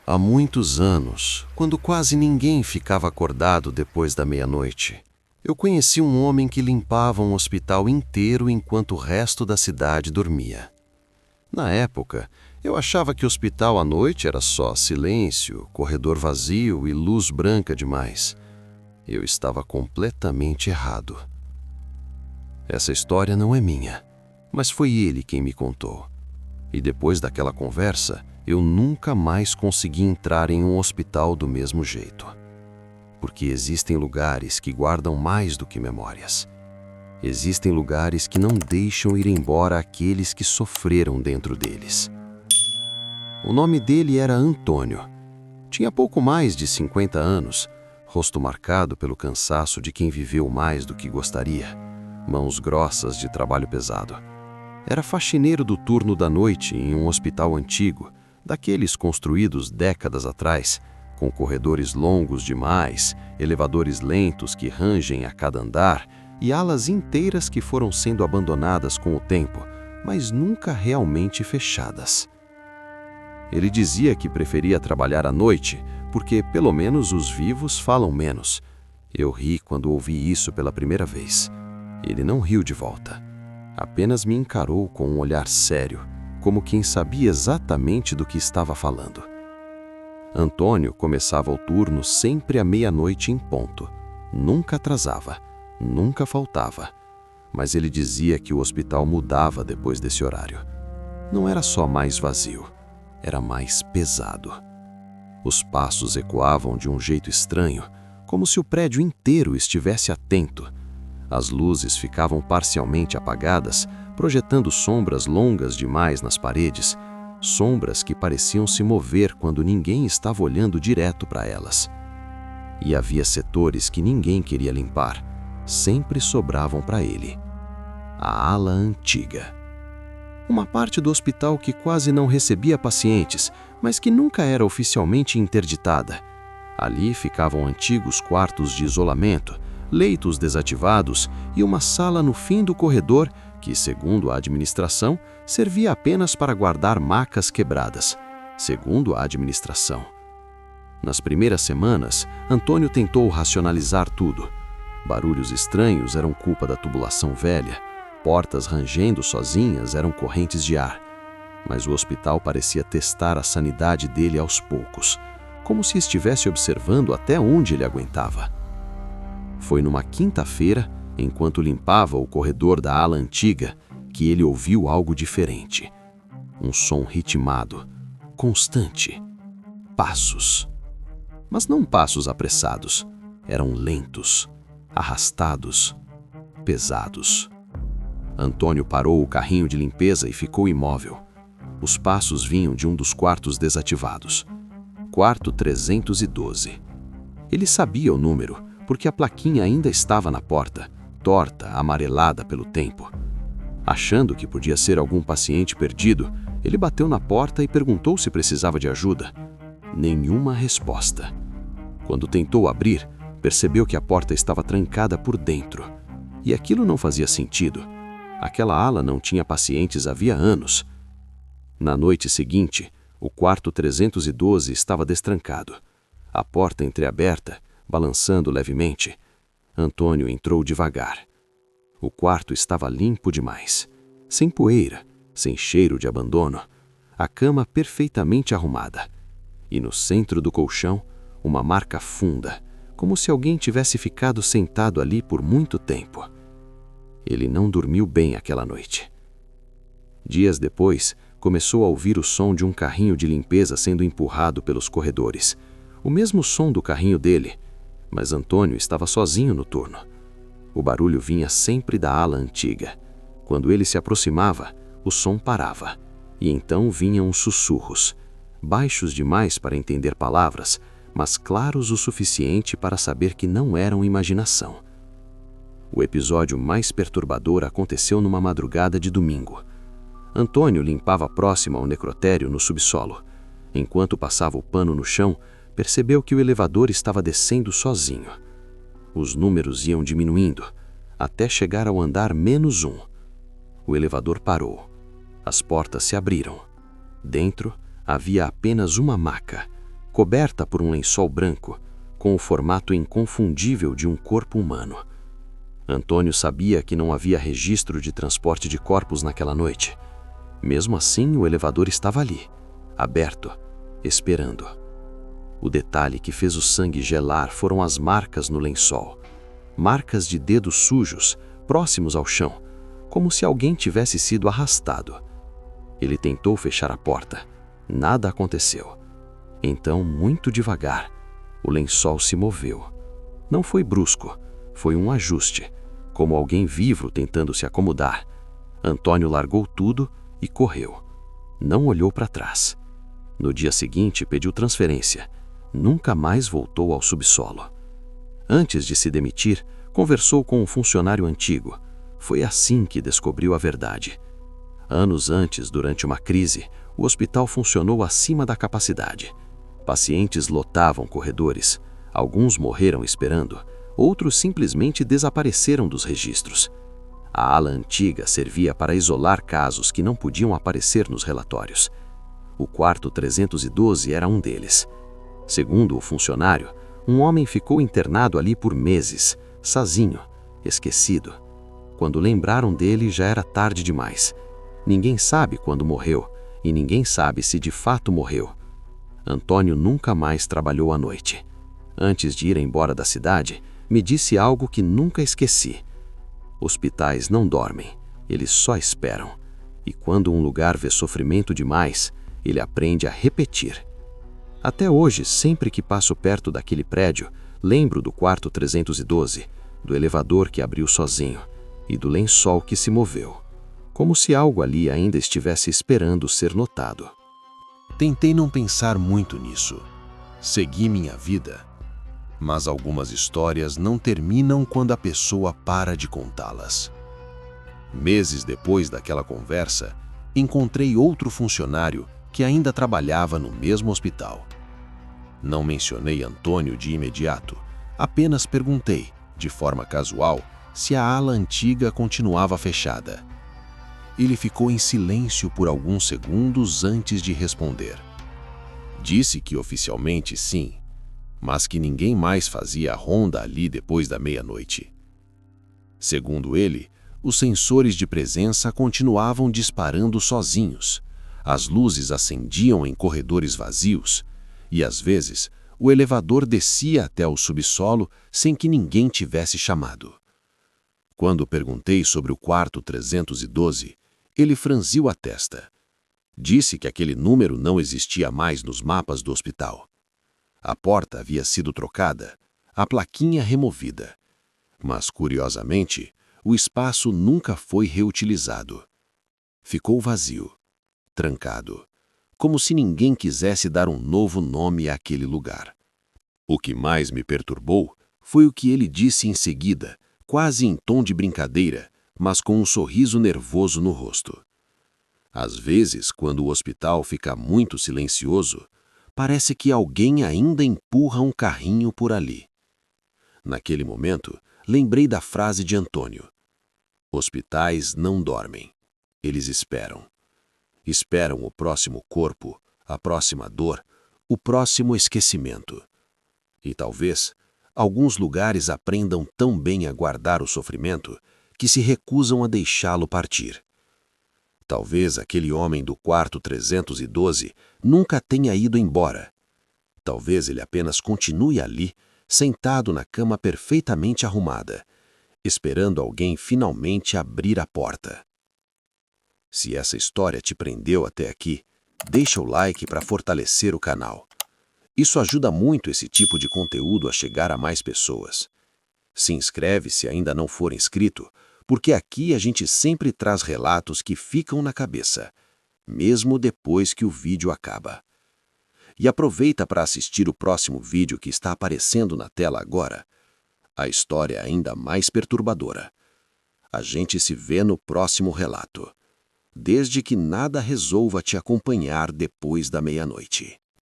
Há muitos anos, quando quase ninguém ficava acordado depois da meia-noite, eu conheci um homem que limpava um hospital inteiro enquanto o resto da cidade dormia. Na época, eu achava que hospital à noite era só silêncio, corredor vazio e luz branca demais. Eu estava completamente errado. Essa história não é minha, mas foi ele quem me contou. E depois daquela conversa, eu nunca mais consegui entrar em um hospital do mesmo jeito. Porque existem lugares que guardam mais do que memórias. Existem lugares que não deixam ir embora aqueles que sofreram dentro deles. O nome dele era Antônio. Tinha pouco mais de 50 anos, rosto marcado pelo cansaço de quem viveu mais do que gostaria, mãos grossas de trabalho pesado. Era faxineiro do turno da noite em um hospital antigo, daqueles construídos décadas atrás, com corredores longos demais, elevadores lentos que rangem a cada andar e alas inteiras que foram sendo abandonadas com o tempo, mas nunca realmente fechadas. Ele dizia que preferia trabalhar à noite, porque pelo menos os vivos falam menos. Eu ri quando ouvi isso pela primeira vez. Ele não riu de volta. Apenas me encarou com um olhar sério, como quem sabia exatamente do que estava falando. Antônio começava o turno sempre à meia-noite em ponto. Nunca atrasava, nunca faltava. Mas ele dizia que o hospital mudava depois desse horário. Não era só mais vazio, era mais pesado. Os passos ecoavam de um jeito estranho, como se o prédio inteiro estivesse atento. As luzes ficavam parcialmente apagadas, projetando sombras longas demais nas paredes, sombras que pareciam se mover quando ninguém estava olhando direto para elas. E havia setores que ninguém queria limpar, sempre sobravam para ele. A ala antiga. Uma parte do hospital que quase não recebia pacientes, mas que nunca era oficialmente interditada. Ali ficavam antigos quartos de isolamento, leitos desativados e uma sala no fim do corredor que, segundo a administração, servia apenas para guardar macas quebradas, segundo a administração. Nas primeiras semanas, Antônio tentou racionalizar tudo. Barulhos estranhos eram culpa da tubulação velha, portas rangendo sozinhas eram correntes de ar, mas o hospital parecia testar a sanidade dele aos poucos, como se estivesse observando até onde ele aguentava. Foi numa quinta-feira, enquanto limpava o corredor da ala antiga, que ele ouviu algo diferente. Um som ritmado, constante. Passos. Mas não passos apressados. Eram lentos, arrastados, pesados. Antônio parou o carrinho de limpeza e ficou imóvel. Os passos vinham de um dos quartos desativados. Quarto 312. Ele sabia o número, porque a plaquinha ainda estava na porta, torta, amarelada pelo tempo. Achando que podia ser algum paciente perdido, ele bateu na porta e perguntou se precisava de ajuda. Nenhuma resposta. Quando tentou abrir, percebeu que a porta estava trancada por dentro. E aquilo não fazia sentido. Aquela ala não tinha pacientes havia anos. Na noite seguinte, o quarto 312 estava destrancado. A porta entreaberta, balançando levemente. Antônio entrou devagar. O quarto estava limpo demais. Sem poeira, sem cheiro de abandono. A cama perfeitamente arrumada. E no centro do colchão, uma marca funda, como se alguém tivesse ficado sentado ali por muito tempo. Ele não dormiu bem aquela noite. Dias depois, começou a ouvir o som de um carrinho de limpeza sendo empurrado pelos corredores. O mesmo som do carrinho dele, mas Antônio estava sozinho no turno. O barulho vinha sempre da ala antiga. Quando ele se aproximava, o som parava, e então vinham sussurros, baixos demais para entender palavras, mas claros o suficiente para saber que não eram imaginação. O episódio mais perturbador aconteceu numa madrugada de domingo. Antônio limpava próximo ao necrotério no subsolo. Enquanto passava o pano no chão, percebeu que o elevador estava descendo sozinho. Os números iam diminuindo, até chegar ao andar -1. O elevador parou. As portas se abriram. Dentro havia apenas uma maca, coberta por um lençol branco, com o formato inconfundível de um corpo humano. Antônio sabia que não havia registro de transporte de corpos naquela noite. Mesmo assim, o elevador estava ali, aberto, esperando. O detalhe que fez o sangue gelar foram as marcas no lençol. Marcas de dedos sujos, próximos ao chão, como se alguém tivesse sido arrastado. Ele tentou fechar a porta. Nada aconteceu. Então, muito devagar, o lençol se moveu. Não foi brusco, foi um ajuste, como alguém vivo tentando se acomodar. Antônio largou tudo e correu. Não olhou para trás. No dia seguinte, pediu transferência. Nunca mais voltou ao subsolo. Antes de se demitir, conversou com um funcionário antigo. Foi assim que descobriu a verdade. Anos antes, durante uma crise, o hospital funcionou acima da capacidade. Pacientes lotavam corredores. Alguns morreram esperando, outros simplesmente desapareceram dos registros. A ala antiga servia para isolar casos que não podiam aparecer nos relatórios. O quarto 312 era um deles. Segundo o funcionário, um homem ficou internado ali por meses, sozinho, esquecido. Quando lembraram dele, já era tarde demais. Ninguém sabe quando morreu, e ninguém sabe se de fato morreu. Antônio nunca mais trabalhou à noite. Antes de ir embora da cidade, me disse algo que nunca esqueci. Hospitais não dormem, eles só esperam. E quando um lugar vê sofrimento demais, ele aprende a repetir. Até hoje, sempre que passo perto daquele prédio, lembro do quarto 312, do elevador que abriu sozinho e do lençol que se moveu, como se algo ali ainda estivesse esperando ser notado. Tentei não pensar muito nisso. Segui minha vida. Mas algumas histórias não terminam quando a pessoa para de contá-las. Meses depois daquela conversa, encontrei outro funcionário que ainda trabalhava no mesmo hospital. Não mencionei Antônio de imediato, apenas perguntei, de forma casual, se a ala antiga continuava fechada. Ele ficou em silêncio por alguns segundos antes de responder. Disse que oficialmente sim, mas que ninguém mais fazia a ronda ali depois da meia-noite. Segundo ele, os sensores de presença continuavam disparando sozinhos, as luzes acendiam em corredores vazios e, às vezes, o elevador descia até o subsolo sem que ninguém tivesse chamado. Quando perguntei sobre o quarto 312, ele franziu a testa. Disse que aquele número não existia mais nos mapas do hospital. A porta havia sido trocada, a plaquinha removida. Mas, curiosamente, o espaço nunca foi reutilizado. Ficou vazio, trancado, como se ninguém quisesse dar um novo nome àquele lugar. O que mais me perturbou foi o que ele disse em seguida, quase em tom de brincadeira, mas com um sorriso nervoso no rosto. Às vezes, quando o hospital fica muito silencioso, parece que alguém ainda empurra um carrinho por ali. Naquele momento, lembrei da frase de Antônio. Hospitais não dormem. Eles esperam. Esperam o próximo corpo, a próxima dor, o próximo esquecimento. E talvez, alguns lugares aprendam tão bem a guardar o sofrimento que se recusam a deixá-lo partir. Talvez aquele homem do quarto 312 nunca tenha ido embora. Talvez ele apenas continue ali, sentado na cama perfeitamente arrumada, esperando alguém finalmente abrir a porta. Se essa história te prendeu até aqui, deixa o like para fortalecer o canal. Isso ajuda muito esse tipo de conteúdo a chegar a mais pessoas. Se inscreve se ainda não for inscrito, porque aqui a gente sempre traz relatos que ficam na cabeça, mesmo depois que o vídeo acaba. E aproveita para assistir o próximo vídeo que está aparecendo na tela agora. A história é ainda mais perturbadora. A gente se vê no próximo relato, desde que nada resolva te acompanhar depois da meia-noite.